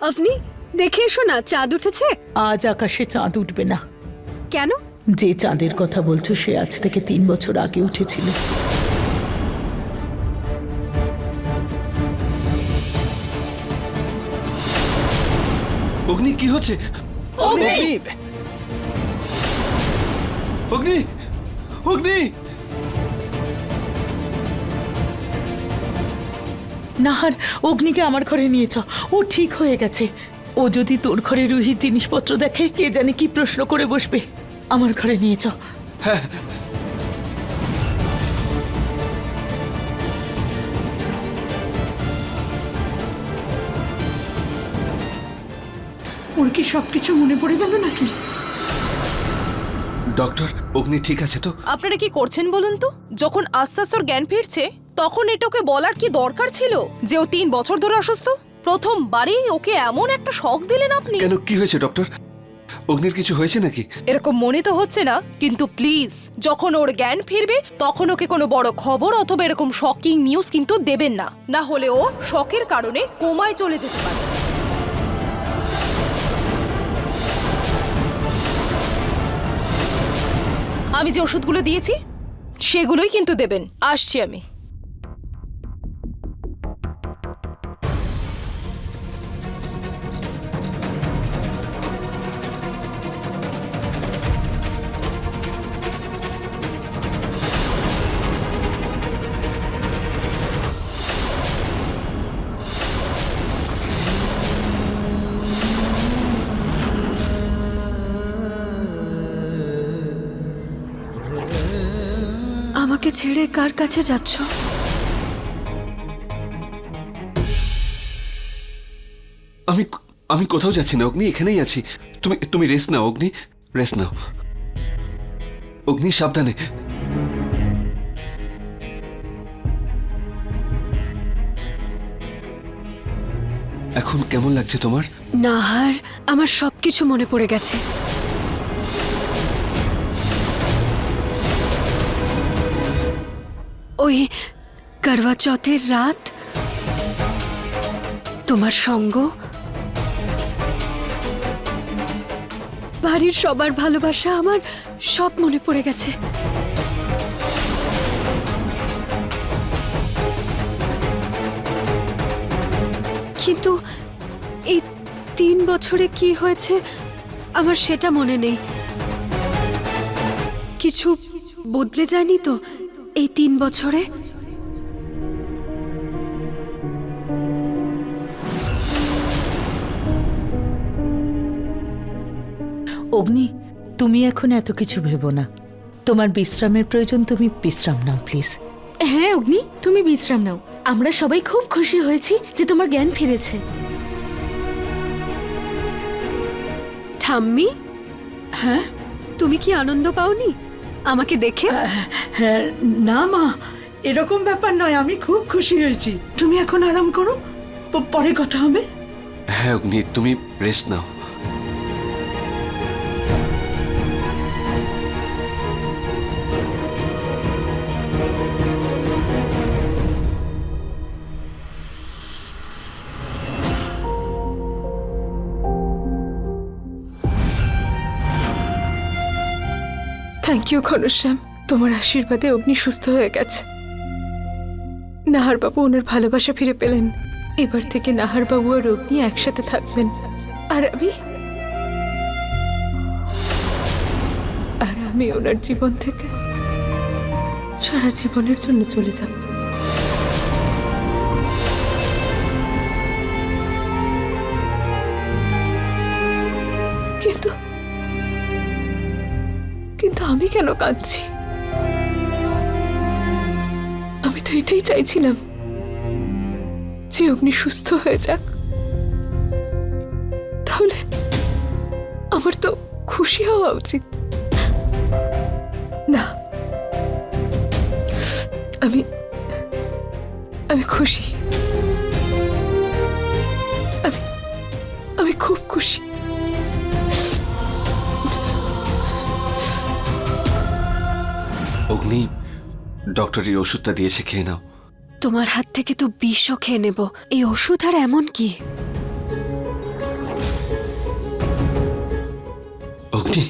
আপনি দেখে এসো না, চাঁদ উঠেছে। আজ আকাশে চাঁদ উঠবে না। কেন? যে চাঁদের কথা বলছো সে আজ থেকে 3 বছর আগে উঠেছিল। অগ্নি, কি হচ্ছে? অগ্নি! অগ্নি! অগ্নি! নাহার, অগ্নিকে আমার ঘরে নিয়ে চ। ও ঠিক হয়ে গেছে। ও যদি তোর ঘরে রুহির জিনিসপত্র দেখে কে জানে কি প্রশ্ন করে বসবে। আমার ঘরে নিয়ে চ। হ্যাঁ। ওর কি সবকিছু মনে পড়ে গেল নাকি? ডক্টর, অগ্নি ঠিক আছে তো? আপনারা কি করছেন বলুন তো? যখন আস্তে আস্তে ওর জ্ঞান ফিরছে তখন এটাকে বলার কি দরকার ছিল যে ও 3 বছর ধরে অসুস্থ? প্রথমবারই ওকে এমন একটা শক দিলেন আপনি। কেন, কি হয়েছে ডক্টর? অগ্নির কিছু হয়েছে নাকি? এরকম মনে তো হচ্ছে না, কিন্তু প্লিজ যখন ওর জ্ঞান ফিরবে তখন ওকে কোনো বড় খবর অথবা এরকম শকিং নিউজ কিন্তু দেবেন না, না হলে ও শকের কারণে কোমায় চলে যেতে পারে। আমি যে ওষুধগুলো দিয়েছি সেগুলোই কিন্তু দেবেন। আসছি আমি। আমাকে ছেড়ে কার কাছে যাচ্ছ? আমি আমি কোথাও যাচ্ছি না অগ্নি, এখানেই আছি। তুমি তুমি রেস্ট নাও অগ্নি, রেস্ট নাও। অগ্নি, সাবধানে। এখন কেমন লাগছে তোমার? নাহার, আমার সবকিছু মনে পড়ে গেছে। ওই করওয়া চৌথের রাত, তোমার সঙ্গ, বাড়ির সবার ভালোবাসা, আমার সব মনে পড়ে গেছে। কিন্তু এই 3 বছরে কি হয়েছে আমার সেটা মনে নেই। কিছু বদলে যায়নি তো এই 3 বছরে? অগ্নি, তুমি এখন এত কিছু ভেবো না। তোমার বিশ্রামের প্রয়োজন, তুমি বিশ্রাম নাও প্লিজ। হ্যাঁ অগ্নি, তুমি বিশ্রাম নাও। আমরা সবাই খুব খুশি হয়েছি যে তোমার জ্ঞান ফিরেছে। ঠাম্মি, হ্যাঁ তুমি কি আনন্দ পাওনি আমাকে দেখে? হ্যাঁ, না মা, এরকম ব্যাপার নয়। আমি খুব খুশি হয়েছি। তুমি এখন আরাম করো, পরে কথা হবে। হ্যাঁ অগ্নি, তুমি রেস্ট নাও। থ্যাংক ইউ ঘনশ্যাম, তোমার আশীর্বাদে অগ্নি সুস্থ হয়ে গেছে। নাহার বাবু ওনার ভালোবাসা ফিরে পেলেন। এবার থেকে নাহার বাবু আর অগ্নি একসাথে থাকবেন। আর আমি ওনার জীবন থেকে সারা জীবনের জন্য চলে যাব। কিন্তু কিন্তু আমি কেন কাঁদছি? আমি তো এটাই চাইছিলাম যে অগ্নি সুস্থ হয়ে যাক। তাহলে আমার তো খুশি হওয়া উচিত না? আমি আমি খুশি। আমি খুব খুশি। অগ্নি, ডক্টর এই ওষুধটা দিয়েছে, খেয়ে নাও। তোমার হাত থেকে তো বিষও খেয়ে নেব। এই ওষুধ আর এমন কি? অগ্নি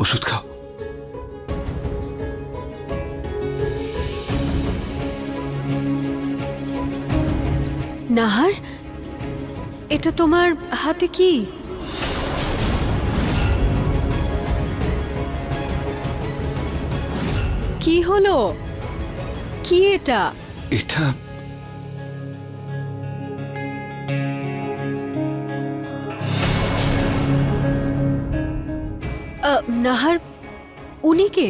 ওষুধ খাও। নাহার, এটা তোমার হাতে কি? কি হলো? কি এটা? এটা নাহার, উনি কে?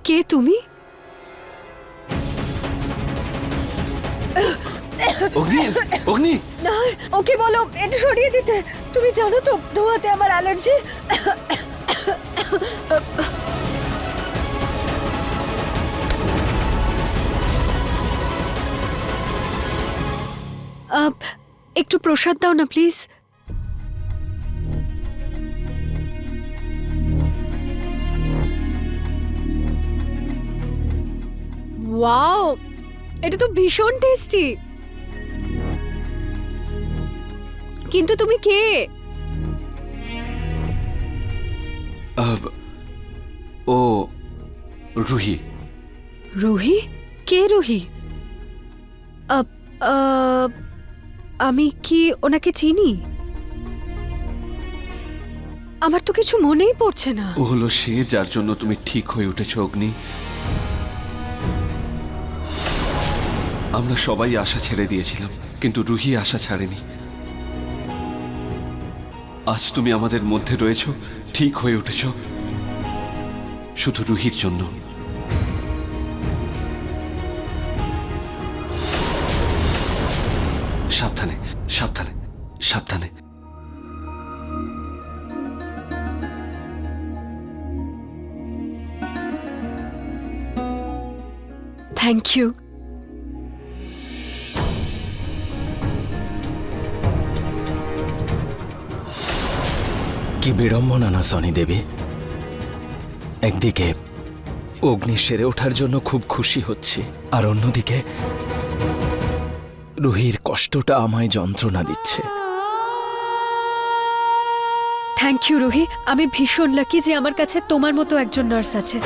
কে তুমি? অগ্নি অগ্নি নাহার, ওকে বলো একটু সরিয়ে দিতে। তুমি জানো তো ধোঁয়াতে আমার অ্যালার্জি। একটু প্রসাদ দাও না প্লিজ। ওয়াও, এটা তো ভীষণ টেস্টি। কিন্তু তুমি কে? ও রুহি। রুহি? কে রুহি? আমি কি ওনাকে চিনি? আমার তো কিছু মনেই পড়ছে না। ও হলো সে যার জন্য তুমি ঠিক হয়ে উঠেছ অগ্নি। আমরা সবাই আশা ছেড়ে দিয়েছিলাম, কিন্তু রুহি আশা ছাড়েনি। আজ তুমি আমাদের মধ্যে রয়েছো, ঠিক হয়ে উঠেছ শুধু রুহির জন্য। সাবধানে সাবধানে সাবধানে। Thank you. কি বিড়ম্বনা না সনি দেবী। একদিকে অগ্নি সেরে ওঠার জন্য খুব খুশি হচ্ছি, আর অন্যদিকে রুহির কষ্টটা আমায় যন্ত্রণা দিচ্ছে। Thank you Ruhi. আমি ভীষণ লাকি যে আমার কাছে তোমার মতো একজন নার্স আছে।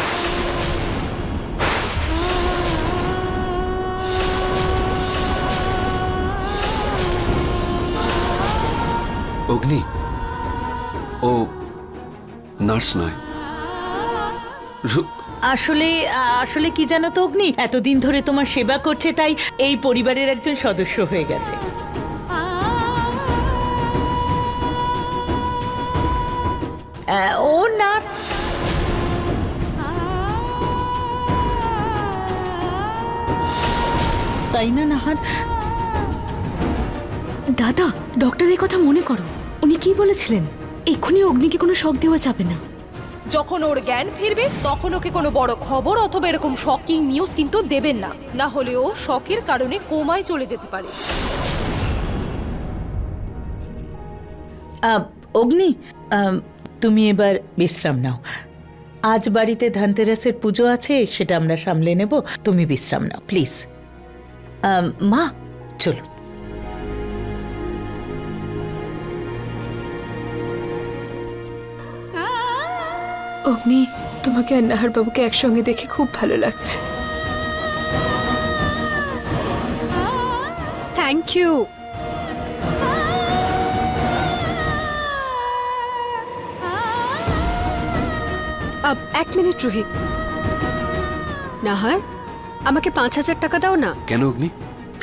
অগ্নি ও নার্স নয়। আসলে আসলে কি জানো তো অগ্নি, এতদিন ধরে তোমার সেবা করছে, তাই এই পরিবারের একজন সদস্য হয়ে গেছে। ও নার্স। তাই না নাহার? দাদা, ডক্টরের কথা মনে করো। উনি কি বলেছিলেন? এক্ষুনি অগ্নিকে কোনো শক দেওয়া যাবে না। যখন ওর জ্ঞান ফিরবে তখন ওকে কোনো বড় খবর অথবা এরকম শকিং নিউজ কিন্তু দেবেন না, না হলে ও শকের কারণে কোমায় চলে যেতে পারে। অগ্নি, তুমি এবার বিশ্রাম নাও। আজ বাড়িতে ধনতেরাসের পুজো আছে, সেটা আমরা সামলে নেব। তুমি বিশ্রাম নাও প্লিজ। মা চলো। অগ্নি, তোমাকে আর নাহার বাবুকে একসঙ্গে দেখে খুব ভালো লাগছে। Thank you. এক মিনিট রুহি। নাহার, আমাকে 5,000 টাকা দাও না। কেন অগ্নি?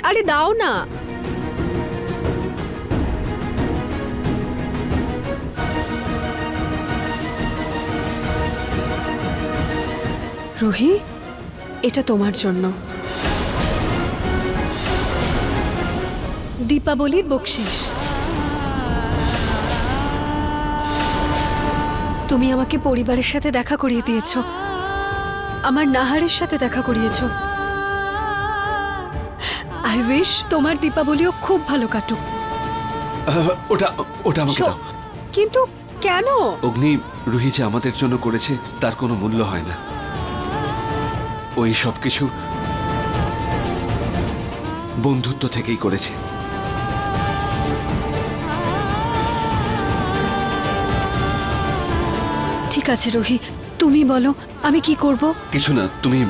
আরে দাও না। রুহি, এটা তোমার জন্য দীপাবলির বকশিস। তুমি আমাকে পরিবারের সাথে দেখা করিয়ে দিয়েছো, আমার নাহারের সাথে দেখা করিয়েছো। আই উইশ তোমার দীপাবলিও খুব ভালো কাটুক। ওটা ওটা আমাকে দাও। কিন্তু কেন? অগ্নি, রুহি যে আমাদের জন্য করেছে তার কোনো মূল্য হয় না। ওই সব কিছু বন্ধুত্ব থেকেই করেছে। ঠিক আছে রুহি, তুমি বলো আমি কি করব? কিছু না, তুমি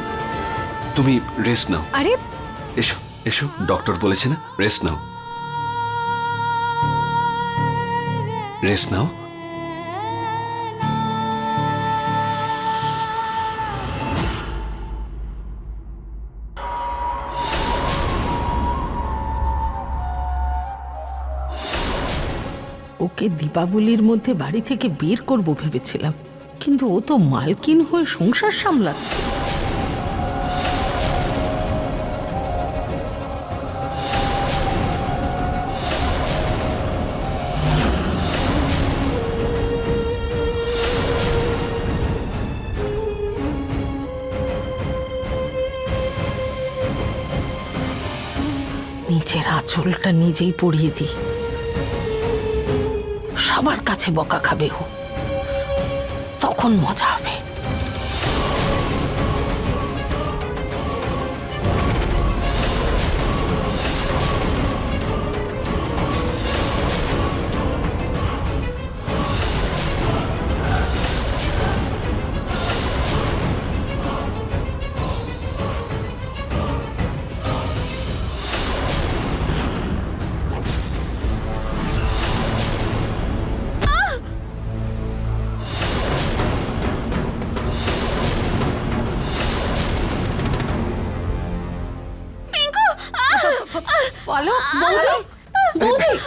তুমি রেস্ট নাও। আরে এসো এসো, ডক্টর বলেছে না, রেস্ট নাও, রেস্ট নাও। ওকে দীপাবলির মধ্যে বাড়ি থেকে বের করব ভেবেছিলাম, কিন্তু ও তো মালকিন হয়ে সংসার সামলাচ্ছে। নিজের আঁচলটা নিজেই পরিয়ে দিই, সবার কাছে বকা খাবে ও, তখন মজা হবে।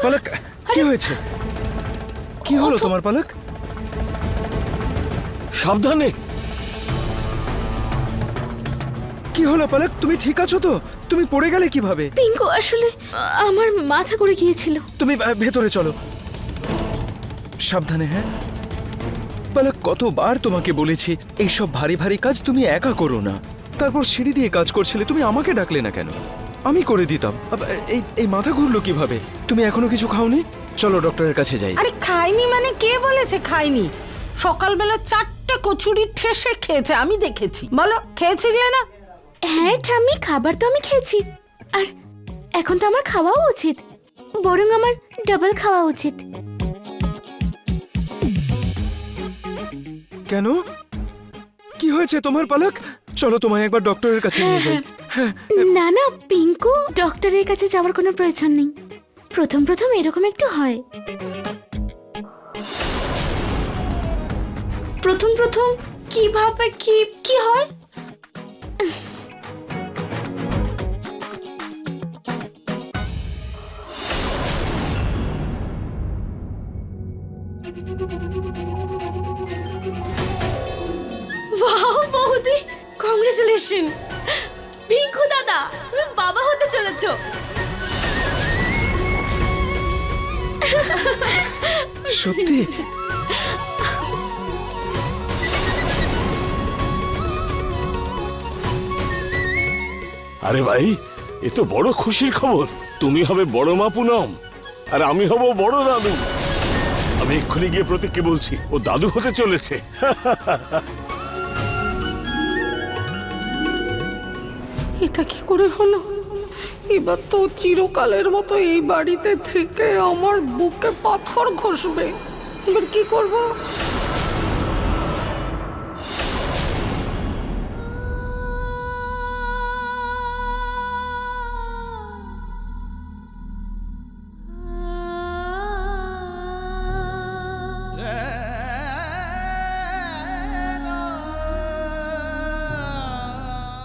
পলক, কি হয়েছে? কি হলো তোমার পলক? সাবধানে। কি হলো পলক, তুমি ঠিক আছো তো? তুমি পড়ে গেলে কিভাবে? পিঙ্কু আসলে আমার মাথা ঘুরে গিয়েছিল। তুমি ভেতরে চলো, সাবধানে। হ্যাঁ পলক, কতবার তোমাকে বলেছি এইসব ভারী ভারী কাজ তুমি একা করো না। তারপর সিঁড়ি দিয়ে কাজ করছিলে, তুমি আমাকে ডাকলে না কেন? আমি করে দিতাম। এই মাথা ঘুরলো কিভাবে? তুমি এখনো কিছু খাওনি? চলো ডক্টরের কাছে যাই। আরে খাইনি মানে কে বলেছে খাইনি? সকালবেলা 4টে কচুরি ঠেসে খেয়েছে, আমি দেখেছি। বলো খেয়েছিলে না? হ্যাঁ ঠাম্মি, খাবার তো আমি খেয়েছি, আর এখন তো আমার খাওয়াও উচিত, বরং আমার ডাবল খাওয়া উচিত। কেন? কি হয়েছে তোমার পলক? চলো তোমায় একবার ডক্টরের কাছে নিয়ে যাই। না না পিঙ্কু, ডক্টরের কাছে যাওয়ার কোনো প্রয়োজন নেই। প্রথম প্রথম এরকম একটু হয়। প্রথম প্রথম কিভাবে কি হয়? ওয়াও বৌদি, কংগ্রেচুলেশন। পিঙ্কু দাদা, তুমি বাবা হতে চলেছো। সত্যি? আরে ভাই, এ তো বড় খুশির খবর। তুমি হবে বড় মা পুনম, আর আমি হব বড় দাদু। আমি এক্ষুনি গিয়ে প্রতীককে বলছি, ও দাদু হতে চলেছে। এটা কি করে হলো? এবার তো চিরকালের মতো এই বাড়িতে থেকে আমার বুকে পাথর ঘষবে। এবার কি করব?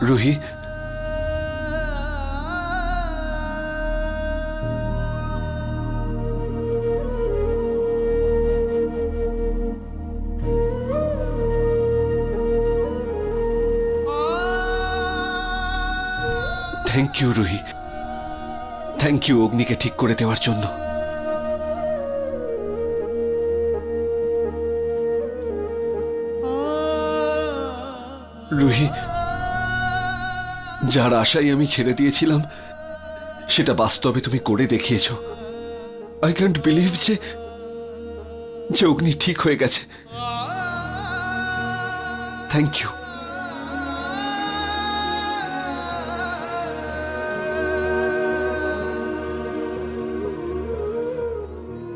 Ruhi, thank you Ruhi, thank you অগ্নিকে ঠিক করে দেওয়ার জন্য। রুহি, যার আশাই আমি ছেড়ে দিয়েছিলাম সেটা বাস্তবে তুমি করে দেখিয়েছো। আই ক্যান্ট বিলিভ যে অগ্নি ঠিক হয়ে গেছে। Thank you.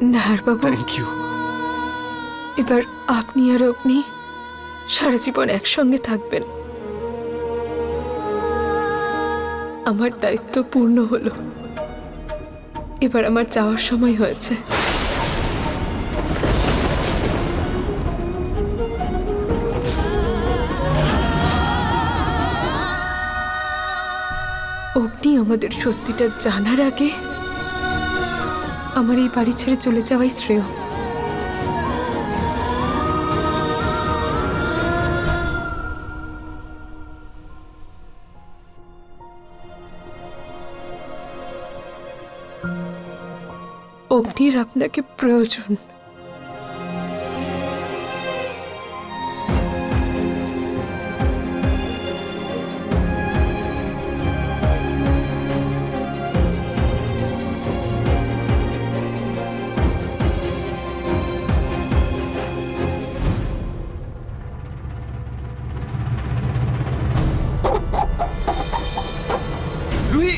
Nahar Babu, thank you. এবার আপনি আর অগ্নি সারা জীবন একসঙ্গে থাকবেন। আমার দায়িত্ব পূর্ণ হলো, এবার আমার যাওয়ার সময় হয়েছে। অগ্নি আমাদের সত্যিটা জানার আগে আমার এই বাড়ি ছেড়ে চলে যাওয়াই শ্রেয়। অগ্নির আপনাকে প্রয়োজন। রুহি,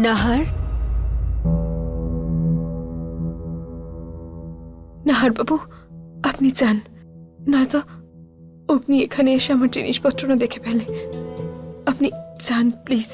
নাহার, নাহার বাবু, আপনি যান, নয়তো অগ্নি এখানে এসে আমার জিনিসপত্র না দেখে ফেলে। আপনি যান প্লিজ।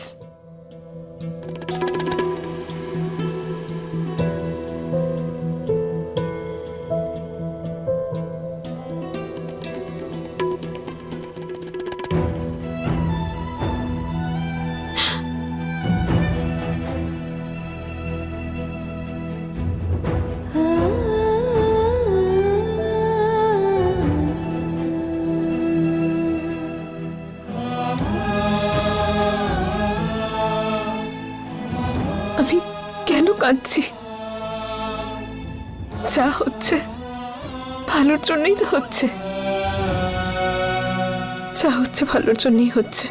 আমি কেন কাঁদছি? যা হচ্ছে ভালোর জন্যই তো হচ্ছে, যা হচ্ছে ভালোর জন্যই হচ্ছে।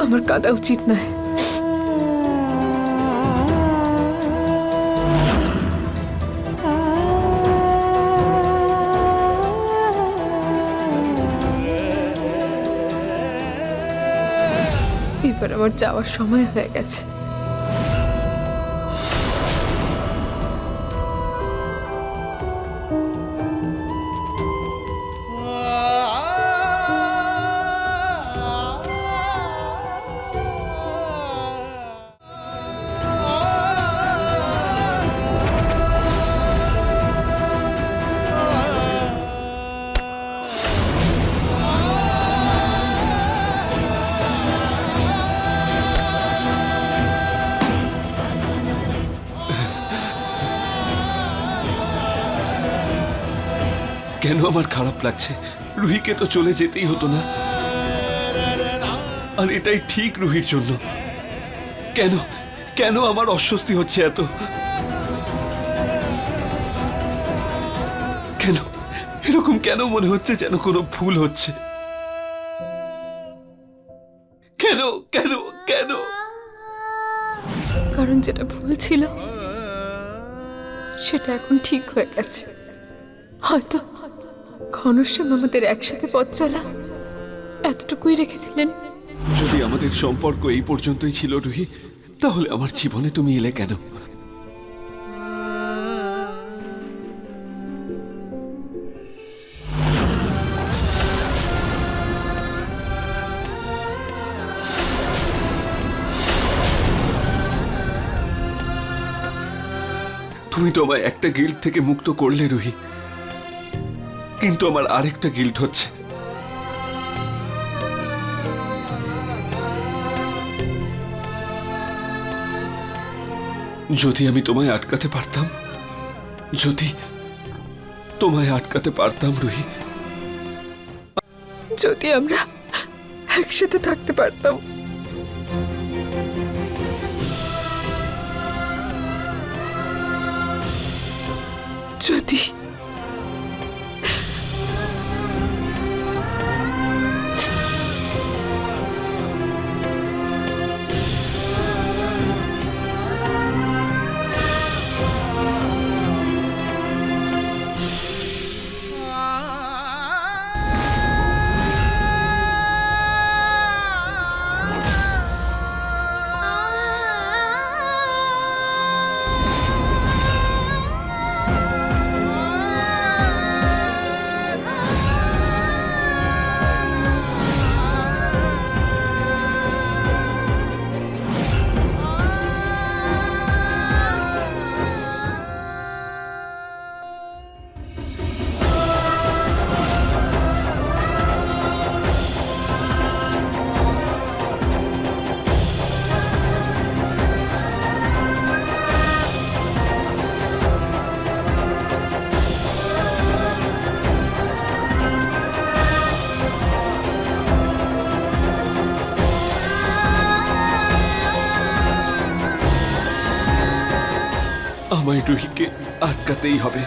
আমার কাঁদা উচিত নয়। এবার আমার যাওয়ার সময় হয়ে গেছে। কেন আমার খারাপ লাগছে? রুহিকে তো চলে যেতেই হতো না, আর এটাই ঠিক রুহির জন্য। কেন কেন আমার অস্বস্তি হচ্ছে এত? কেন এরকম কেন মনে হচ্ছে যেন কোনো ভুল হচ্ছে? কেন কেন কেন? কারণ যেটা ভুল ছিল সেটা এখন ঠিক হয়ে গেছে। হয়তো ঘনশ্যাম আমাদের একসাথে পথ চলা এতটুকুই রেখেছিলেন। যদি আমাদের সম্পর্ক এই পর্যন্তই ছিল রুহি, তাহলে আমার জীবনে তুমি এলে কেন? তুমি তো আমায় একটা গিল্ট থেকে মুক্ত করলে রুহি, কিন্তু আমার আরেকটা গিল্ট হচ্ছে। যদি আমি তোমায় আটকাতে পারতাম, যদি তোমায় আটকাতে পারতাম রুহি, যদি আমরা একসাথে থাকতে পারতাম। যদি আমায় রুহিকে আটকাতেই হবে।